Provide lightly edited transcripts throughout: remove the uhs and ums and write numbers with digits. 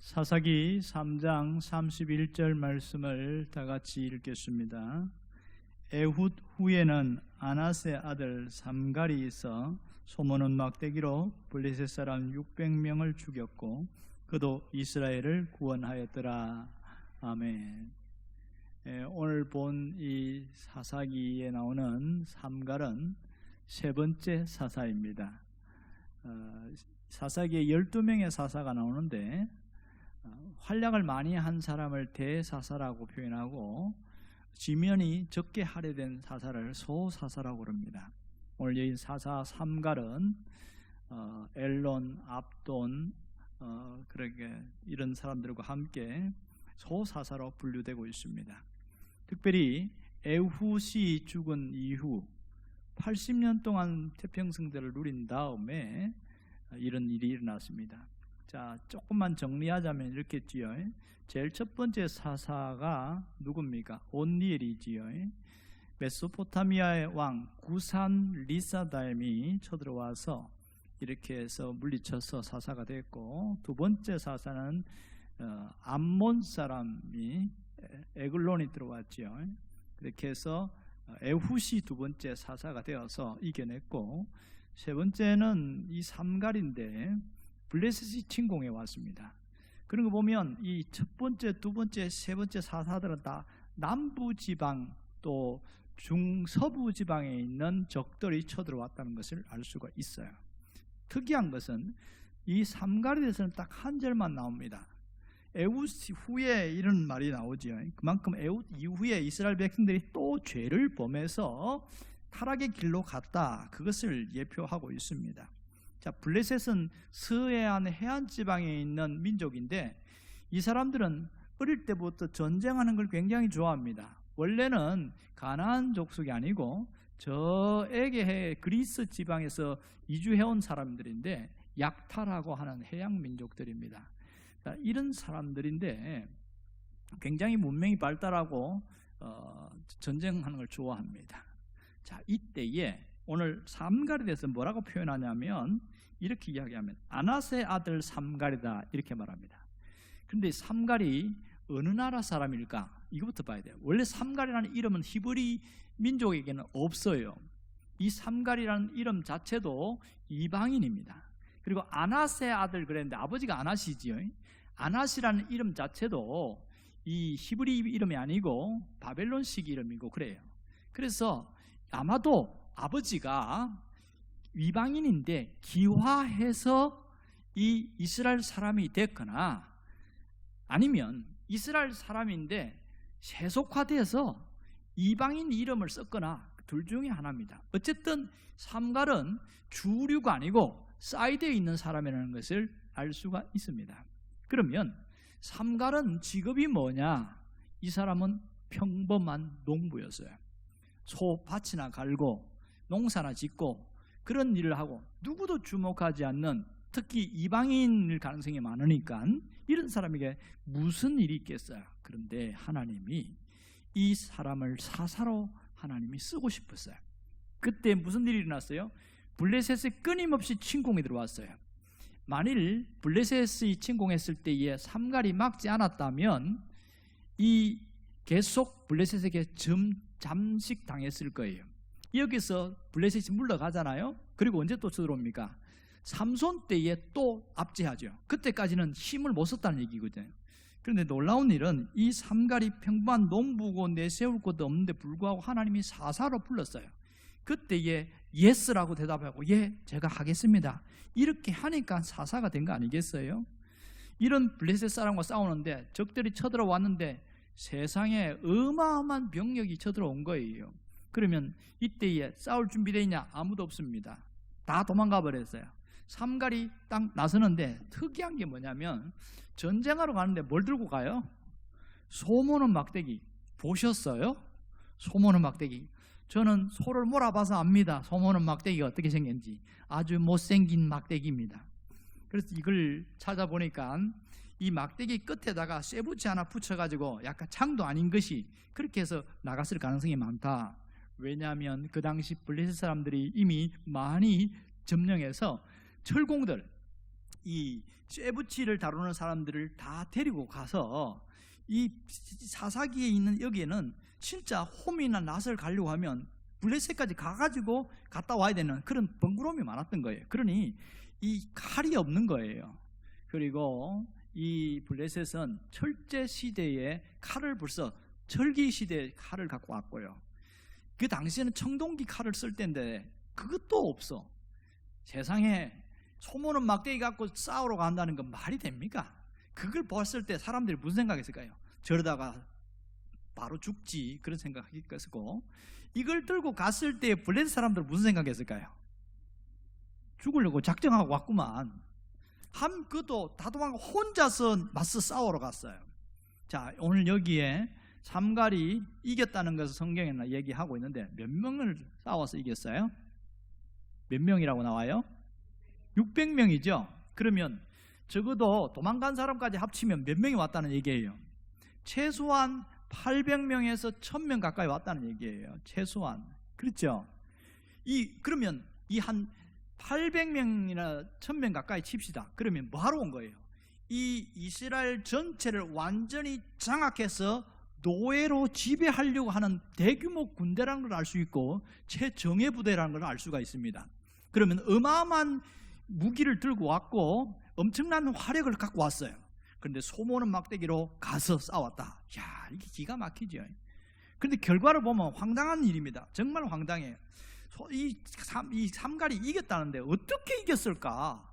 사사기 3장 31절 말씀을 다 같이 읽겠습니다. 에훗 후에는 아낫의 아들 삼갈이 있어 소문은 막대기로 블레셋 사람 600명을 죽였고 그도 이스라엘을 구원하였더라. 아멘. 오늘 본 이 사사기에 나오는 삼갈은 세 번째 사사입니다. 사사기에 12명의 사사가 나오는데 활약을 많이 한 사람을 대사사라고 표현하고 지면이 적게 할애된 사사를 소사사라고 그럽니다. 오늘 여기 사사 삼갈은 엘론, 압돈 그렇게 이런 사람들과 함께 소사사로 분류되고 있습니다. 특별히 에훗이 죽은 이후 80년 동안 태평성대를 누린 다음에 이런 일이 일어났습니다. 자, 조금만 정리하자면 이렇겠지요. 제일 첫 번째 사사가 누굽니까? 온니엘이지요. 메소포타미아의 왕 구산 리사다임이 쳐들어와서 이렇게 해서 물리쳐서 사사가 됐고, 두 번째 사사는 암몬 사람이 에글론이 들어왔지요. 그렇게 해서 에훗이 두 번째 사사가 되어서 이겨냈고, 세 번째는 이 삼갈인데 블레셋이 침공해 왔습니다. 그런 거 보면 이 첫 번째, 두 번째, 세 번째 사사들은 다 남부 지방 또 중서부 지방에 있는 적들이 쳐들어왔다는 것을 알 수가 있어요. 특이한 것은 이 삼갈에 대해서는 딱 한 절만 나옵니다. 에훗 후에 이런 말이 나오지요. 그만큼 에훗 이후에 이스라엘 백성들이 또 죄를 범해서 타락의 길로 갔다, 그것을 예표하고 있습니다. 자, 블레셋은 서해안 해안 지방에 있는 민족인데 이 사람들은 어릴 때부터 전쟁하는 걸 굉장히 좋아합니다. 원래는 가나안 족속이 아니고 저 에게해 그리스 지방에서 이주해온 사람들인데 약타라고 하는 해양 민족들입니다. 자, 이런 사람들인데 굉장히 문명이 발달하고 전쟁하는 걸 좋아합니다. 자, 이때에 오늘 삼갈에 대해서 뭐라고 표현하냐면 이렇게 이야기하면 아낫의 아들 삼갈이다 이렇게 말합니다. 그런데 삼갈이 어느 나라 사람일까? 이것부터 봐야 돼요. 원래 삼갈이라는 이름은 히브리 민족에게는 없어요. 이 삼갈이라는 이름 자체도 이방인입니다. 그리고 아낫의 아들 그랬는데 아버지가 아낫이지요. 아낫이라는 이름 자체도 이 히브리 이름이 아니고 바벨론식 이름이고 그래요. 그래서 아마도 아버지가 이방인인데 기화해서 이 이스라엘 사람이 됐거나 아니면 이스라엘 사람인데 세속화돼서 이방인 이름을 썼거나 둘 중에 하나입니다. 어쨌든 삼갈은 주류가 아니고 사이드에 있는 사람이라는 것을 알 수가 있습니다. 그러면 삼갈은 직업이 뭐냐? 이 사람은 평범한 농부였어요. 소밭이나 갈고 농사나 짓고 그런 일을 하고 누구도 주목하지 않는, 특히 이방인일 가능성이 많으니까 이런 사람에게 무슨 일이 있겠어요. 그런데 하나님이 이 사람을 사사로 하나님이 쓰고 싶었어요. 그때 무슨 일이 일어났어요? 블레셋에 끊임없이 침공이 들어왔어요. 만일 블레셋이 침공했을 때에 삼갈이 막지 않았다면 이 계속 블레셋에게 잠식 당했을 거예요. 여기서 블레셋이 물러가잖아요. 그리고 언제 또 쳐들어옵니까? 삼손 때에 또 압제하죠. 그때까지는 힘을 못 썼다는 얘기거든요. 그런데 놀라운 일은 이 삼갈이 평범한 농부고 내세울 것도 없는데 불구하고 하나님이 사사로 불렀어요. 그때에 예스라고 대답하고 예, 제가 하겠습니다. 이렇게 하니까 사사가 된 거 아니겠어요? 이런 블레셋 사람과 싸우는데 적들이 쳐들어왔는데 세상에 어마어마한 병력이 쳐들어온 거예요. 그러면 이때에 싸울 준비되어 있냐? 아무도 없습니다. 다 도망가 버렸어요. 삼갈이 딱 나서는데 특이한 게 뭐냐면 전쟁하러 가는데 뭘 들고 가요? 소모는 막대기. 보셨어요? 소모는 막대기. 저는 소를 몰아봐서 압니다. 소모는 막대기가 어떻게 생겼는지. 아주 못생긴 막대기입니다. 그래서 이걸 찾아보니까 이 막대기 끝에다가 쇠붙이 하나 붙여가지고 약간 창도 아닌 것이 그렇게 해서 나갔을 가능성이 많다. 왜냐하면 그 당시 블레셋 사람들이 이미 많이 점령해서 철공들, 이 쇠붙이를 다루는 사람들을 다 데리고 가서 이 사사기에 있는 여기에는 진짜 홈이나 낫을 가려고 하면 블레셋까지 가가지고 갔다 와야 되는 그런 번거로움이 많았던 거예요. 그러니 이 칼이 없는 거예요. 그리고 이 블레셋은 철제 시대에 칼을 벌써 철기 시대에 칼을 갖고 왔고요. 그 당시에는 청동기 칼을 쓸 때인데 그것도 없어. 세상에 소모는 막대기 갖고 싸우러 간다는 건 말이 됩니까? 그걸 봤을 때 사람들이 무슨 생각했을까요? 저러다가 바로 죽지, 그런 생각했고, 이걸 들고 갔을 때 블레셋 사람들은 무슨 생각했을까요? 죽으려고 작정하고 왔구만. 그것도 다도망 혼자서 맞서 싸우러 갔어요. 자, 오늘 여기에 삼갈이 이겼다는 것을 성경에 얘기하고 있는데 몇 명을 싸워서 이겼어요? 몇 명이라고 나와요? 600명이죠. 그러면 적어도 도망간 사람까지 합치면 몇 명이 왔다는 얘기예요? 최소한 800명에서 1000명 가까이 왔다는 얘기예요. 최소한. 그렇죠? 그러면 이 한 800명이나 1000명 가까이 칩시다. 그러면 뭐하러 온 거예요? 이 이스라엘 전체를 완전히 장악해서 노예로 지배하려고 하는 대규모 군대라는 걸 알 수 있고 최정예 부대라는 걸 알 수가 있습니다. 그러면 어마어마한 무기를 들고 왔고 엄청난 화력을 갖고 왔어요. 그런데 소모는 막대기로 가서 싸웠다. 야, 이게 기가 막히죠. 그런데 결과를 보면 황당한 일입니다. 정말 황당해요. 이 삼갈이 이겼다는데 어떻게 이겼을까?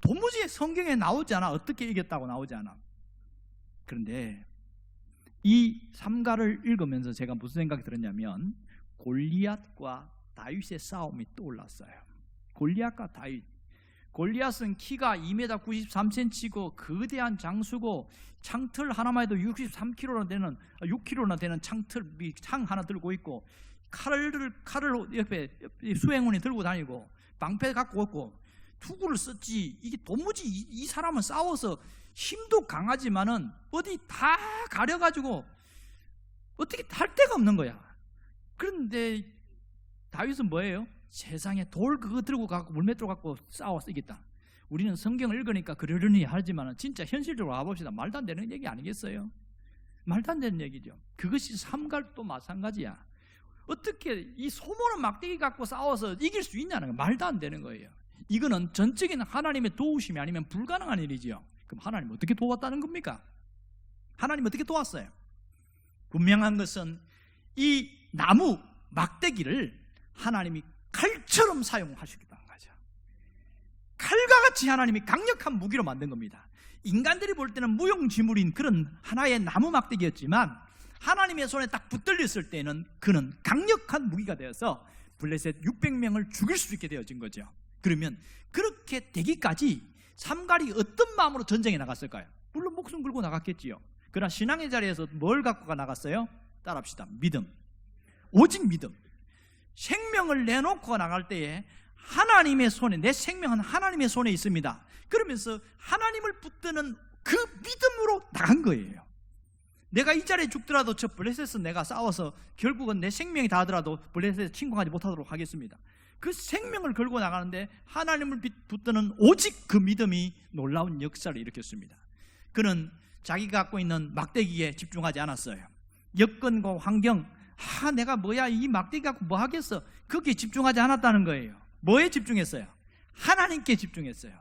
도무지 성경에 나오지 않아. 어떻게 이겼다고 나오지 않아. 그런데 이 삼갈을 읽으면서 제가 무슨 생각이 들었냐면 골리앗과 다윗의 싸움이 떠올랐어요. 골리앗과 다윗. 골리앗은 키가 2m 93cm고 거대한 장수고 창틀 하나만 해도 63kg나 되는 6kg나 되는 창 하나 들고 있고 칼을 옆에 수행원이 들고 다니고 방패 갖고 있고 투구를 썼지. 이게 도무지 이 사람은 싸워서 힘도 강하지만은 어디 다 가려가지고 어떻게 할 데가 없는 거야. 그런데 다윗은 뭐예요? 세상에 돌 그거 들고 가고 물맷돌 갖고 싸워서 이겼다. 우리는 성경을 읽으니까 그러려니 하지만 진짜 현실적으로 와봅시다. 말도 안 되는 얘기 아니겠어요? 말도 안 되는 얘기죠. 그것이 삼갈도 마찬가지야. 어떻게 이 소모는 막대기 갖고 싸워서 이길 수 있냐는 거 말도 안 되는 거예요. 이거는 전적인 하나님의 도우심이 아니면 불가능한 일이지요. 그럼 하나님 어떻게 도왔다는 겁니까? 하나님 어떻게 도왔어요? 분명한 것은 이 나무 막대기를 하나님이 칼처럼 사용하시겠다는 거죠. 칼과 같이 하나님이 강력한 무기로 만든 겁니다. 인간들이 볼 때는 무용지물인 그런 하나의 나무 막대기였지만 하나님의 손에 딱 붙들렸을 때는 그는 강력한 무기가 되어서 블레셋 600명을 죽일 수 있게 되어진 거죠. 그러면 그렇게 되기까지 삼갈이 어떤 마음으로 전쟁에 나갔을까요? 물론 목숨 걸고 나갔겠지요. 그러나 신앙의 자리에서 뭘 갖고 나갔어요? 따라합시다. 믿음. 오직 믿음. 생명을 내놓고 나갈 때에 하나님의 손에, 내 생명은 하나님의 손에 있습니다. 그러면서 하나님을 붙드는 그 믿음으로 나간 거예요. 내가 이 자리에 죽더라도 저 블레셋은 내가 싸워서 결국은 내 생명이 다하더라도 블레셋에 침공하지 못하도록 하겠습니다. 그 생명을 걸고 나가는데 하나님을 붙드는 오직 그 믿음이 놀라운 역사를 일으켰습니다. 그는 자기가 갖고 있는 막대기에 집중하지 않았어요. 여건과 환경, 내가 뭐야 이 막대기 갖고 뭐 하겠어, 거기에 집중하지 않았다는 거예요. 뭐에 집중했어요? 하나님께 집중했어요.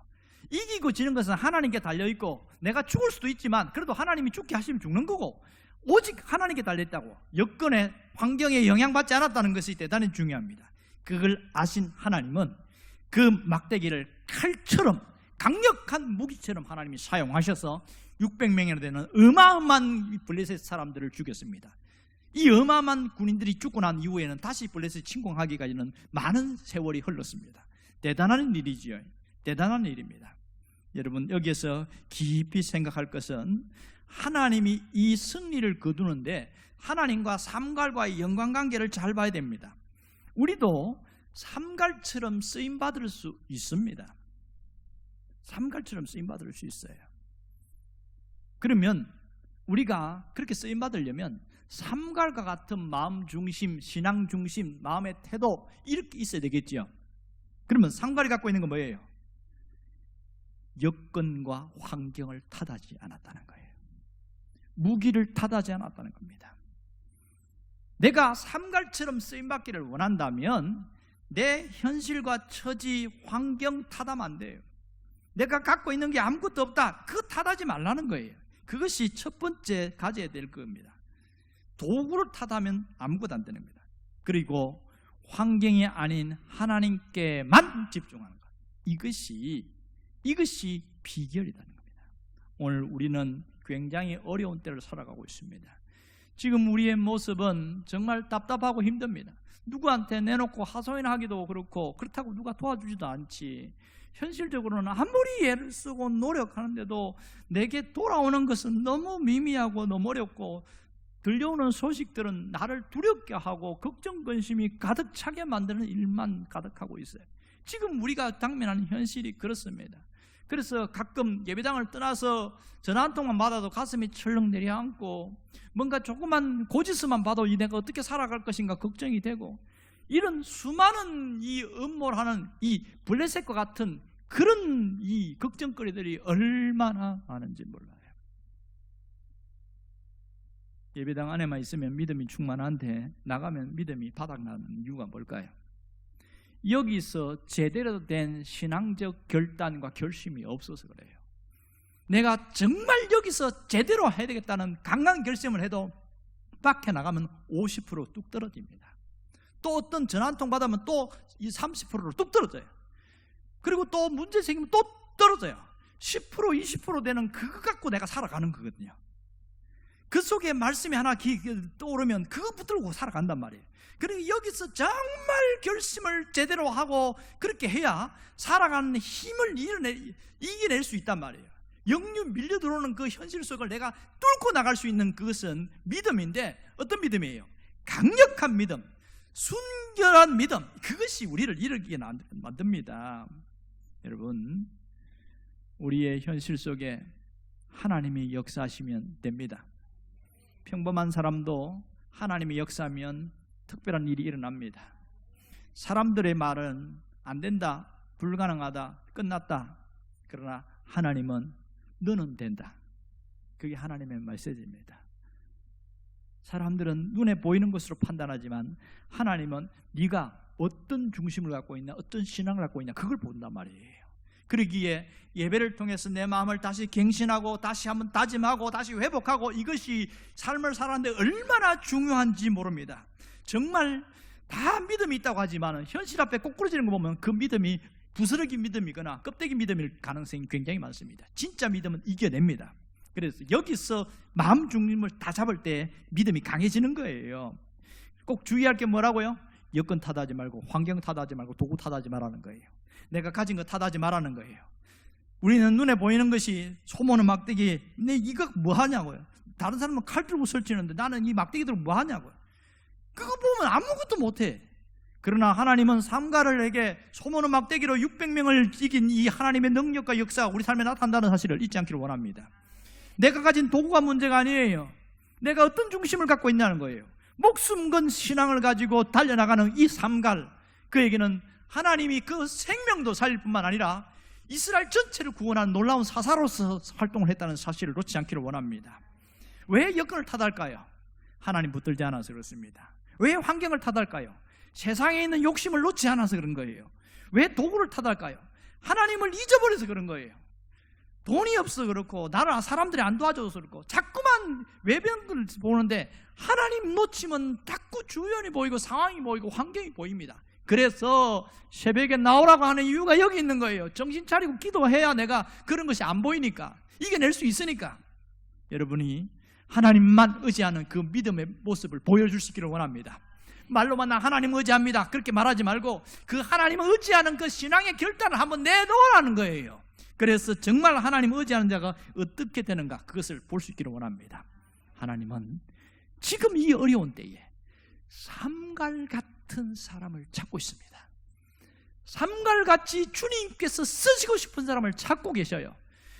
이기고 지는 것은 하나님께 달려있고 내가 죽을 수도 있지만 그래도 하나님이 죽게 하시면 죽는 거고 오직 하나님께 달려있다고. 여건에 환경에 영향받지 않았다는 것이 대단히 중요합니다. 그걸 아신 하나님은 그 막대기를 칼처럼 강력한 무기처럼 하나님이 사용하셔서 600명이나 되는 어마어마한 블레셋 사람들을 죽였습니다. 이 어마어마한 군인들이 죽고 난 이후에는 다시 블레셋 침공하기까지는 많은 세월이 흘렀습니다. 대단한 일이지요. 대단한 일입니다. 여러분, 여기에서 깊이 생각할 것은 하나님이 이 승리를 거두는데 하나님과 삼갈과의 연관관계를 잘 봐야 됩니다. 우리도 삼갈처럼 쓰임받을 수 있습니다. 삼갈처럼 쓰임받을 수 있어요. 그러면 우리가 그렇게 쓰임받으려면 삼갈과 같은 마음 중심, 신앙 중심, 마음의 태도 이렇게 있어야 되겠죠. 그러면 삼갈이 갖고 있는 건 뭐예요? 여건과 환경을 탓하지 않았다는 거예요. 무기를 탓하지 않았다는 겁니다. 내가 삼갈처럼 쓰임받기를 원한다면 내 현실과 처지, 환경 탓하면 안 돼요. 내가 갖고 있는 게 아무것도 없다, 그거 탓하지 말라는 거예요. 그것이 첫 번째 가져야 될 겁니다. 도구를 탓하면 아무것도 안 되는 겁니다. 그리고 환경이 아닌 하나님께만 집중하는 것, 이것이 비결이라는 겁니다. 오늘 우리는 굉장히 어려운 때를 살아가고 있습니다. 지금 우리의 모습은 정말 답답하고 힘듭니다. 누구한테 내놓고 하소연하기도 그렇고, 그렇다고 누가 도와주지도 않지. 현실적으로는 아무리 애를 쓰고 노력하는데도 내게 돌아오는 것은 너무 미미하고 너무 어렵고, 들려오는 소식들은 나를 두렵게 하고 걱정 근심이 가득 차게 만드는 일만 가득하고 있어요. 지금 우리가 당면하는 현실이 그렇습니다. 그래서 가끔 예배당을 떠나서 전화 한 통만 받아도 가슴이 철렁 내려앉고, 뭔가 조그만 고지서만 봐도 내가 어떻게 살아갈 것인가 걱정이 되고, 이런 수많은 이 음모하는 이 블레셋과 같은 그런 이 걱정거리들이 얼마나 많은지 몰라요. 예배당 안에만 있으면 믿음이 충만한데 나가면 믿음이 바닥나는 이유가 뭘까요? 여기서 제대로 된 신앙적 결단과 결심이 없어서 그래요. 내가 정말 여기서 제대로 해야 되겠다는 강한 결심을 해도 밖에 나가면 50% 뚝 떨어집니다. 또 어떤 전화 한 통 받으면 또 이 30%로 뚝 떨어져요. 그리고 또 문제 생기면 또 떨어져요. 10% 20% 되는 그거 갖고 내가 살아가는 거거든요. 그 속에 말씀이 하나 떠오르면 그거 붙들고 살아간단 말이에요. 그러니까 여기서 정말 결심을 제대로 하고 그렇게 해야 살아가는 힘을 이겨낼 수 있단 말이에요. 역류 밀려 들어오는 그 현실 속을 내가 뚫고 나갈 수 있는 그것은 믿음인데, 어떤 믿음이에요? 강력한 믿음, 순결한 믿음, 그것이 우리를 이르게 만듭니다. 여러분, 우리의 현실 속에 하나님이 역사하시면 됩니다. 평범한 사람도 하나님이 역사하면 특별한 일이 일어납니다. 사람들의 말은 안 된다, 불가능하다, 끝났다. 그러나 하나님은 너는 된다. 그게 하나님의 메시지입니다. 사람들은 눈에 보이는 것으로 판단하지만 하나님은 네가 어떤 중심을 갖고 있냐, 어떤 신앙을 갖고 있냐, 그걸 본단 말이에요. 그러기에 예배를 통해서 내 마음을 다시 갱신하고 다시 한번 다짐하고 다시 회복하고, 이것이 삶을 살아가는데 얼마나 중요한지 모릅니다. 정말 다 믿음이 있다고 하지만 현실 앞에 꼬꾸라지는 거 보면 그 믿음이 부스러기 믿음이거나 껍데기 믿음일 가능성이 굉장히 많습니다. 진짜 믿음은 이겨냅니다. 그래서 여기서 마음 중심을 다 잡을 때 믿음이 강해지는 거예요. 꼭 주의할 게 뭐라고요? 여건 탓하지 말고, 환경 탓하지 말고, 도구 탓하지 말라는 거예요. 내가 가진 거 탓하지 말라는 거예요. 우리는 눈에 보이는 것이 소모는 막대기, 내 이거 뭐 하냐고요. 다른 사람은 칼 들고 설치는데 나는 이 막대기 들고 뭐 하냐고요. 그거 보면 아무것도 못해. 그러나 하나님은 삼가를에게 소모는 막대기로 600명을 이긴 이 하나님의 능력과 역사가 우리 삶에 나타난다는 사실을 잊지 않기를 원합니다. 내가 가진 도구가 문제가 아니에요. 내가 어떤 중심을 갖고 있냐는 거예요. 목숨 건 신앙을 가지고 달려나가는 이 삼갈, 그에게는 하나님이 그 생명도 살릴 뿐만 아니라 이스라엘 전체를 구원한 놀라운 사사로서 활동을 했다는 사실을 놓지 않기를 원합니다. 왜 여건을 탓할까요? 하나님 붙들지 않아서 그렇습니다. 왜 환경을 탓할까요? 세상에 있는 욕심을 놓지 않아서 그런 거예요. 왜 도구를 탓할까요? 하나님을 잊어버려서 그런 거예요. 돈이 없어 그렇고, 나라 사람들이 안 도와줘서 그렇고, 자꾸만 외병을 보는데 하나님 놓치면 자꾸 주변이 보이고 상황이 보이고 환경이 보입니다. 그래서 새벽에 나오라고 하는 이유가 여기 있는 거예요. 정신 차리고 기도해야 내가 그런 것이 안 보이니까, 이겨낼 수 있으니까. 여러분이 하나님만 의지하는 그 믿음의 모습을 보여줄 수 있기를 원합니다. 말로만 나 하나님 의지합니다 그렇게 말하지 말고, 그 하나님을 의지하는 그 신앙의 결단을 한번 내놓으라는 거예요. 그래서 정말 하나님 의지하는 자가 어떻게 되는가, 그것을 볼 수 있기를 원합니다. 하나님은 지금 이 어려운 때에 삼갈 같은 사람을 찾고 있습니다. 삼갈같이 주님께서 쓰시고 싶은 사람을 찾고 계셔요.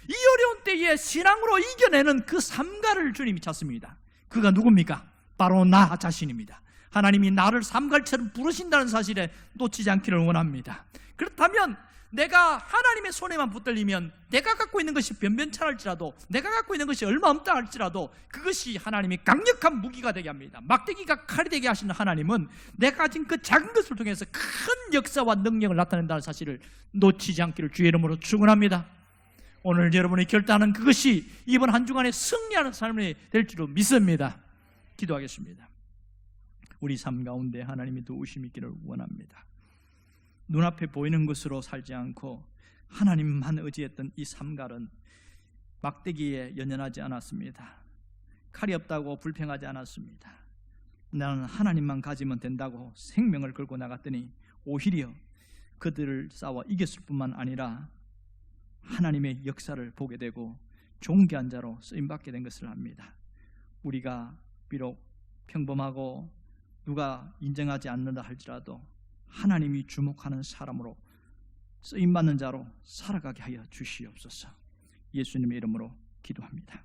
이 어려운 때에 신앙으로 이겨내는 그 삼갈을 주님이 찾습니다. 그가 누굽니까? 바로 나 자신입니다. 하나님이 나를 삼갈처럼 부르신다는 사실에 놓치지 않기를 원합니다. 그렇다면 내가 하나님의 손에만 붙들리면 내가 갖고 있는 것이 변변찮을지라도, 내가 갖고 있는 것이 얼마 없다 할지라도 그것이 하나님이 강력한 무기가 되게 합니다. 막대기가 칼이 되게 하시는 하나님은 내가 가진 그 작은 것을 통해서 큰 역사와 능력을 나타낸다는 사실을 놓치지 않기를 주의 이름으로 축원합니다. 오늘 여러분이 결단하는 그것이 이번 한 주간에 승리하는 삶이 될 줄로 믿습니다. 기도하겠습니다. 우리 삶 가운데 하나님의 도우심이 있기를 원합니다. 눈앞에 보이는 것으로 살지 않고 하나님만 의지했던 이 삼갈은 막대기에 연연하지 않았습니다. 칼이 없다고 불평하지 않았습니다. 나는 하나님만 가지면 된다고 생명을 걸고 나갔더니 오히려 그들을 싸워 이겼을 뿐만 아니라 하나님의 역사를 보게 되고 존귀한 자로 쓰임받게 된 것을 압니다. 우리가 비록 평범하고 누가 인정하지 않는다 할지라도 하나님이 주목하는 사람으로 쓰임받는 자로 살아가게 하여 주시옵소서. 예수님의 이름으로 기도합니다.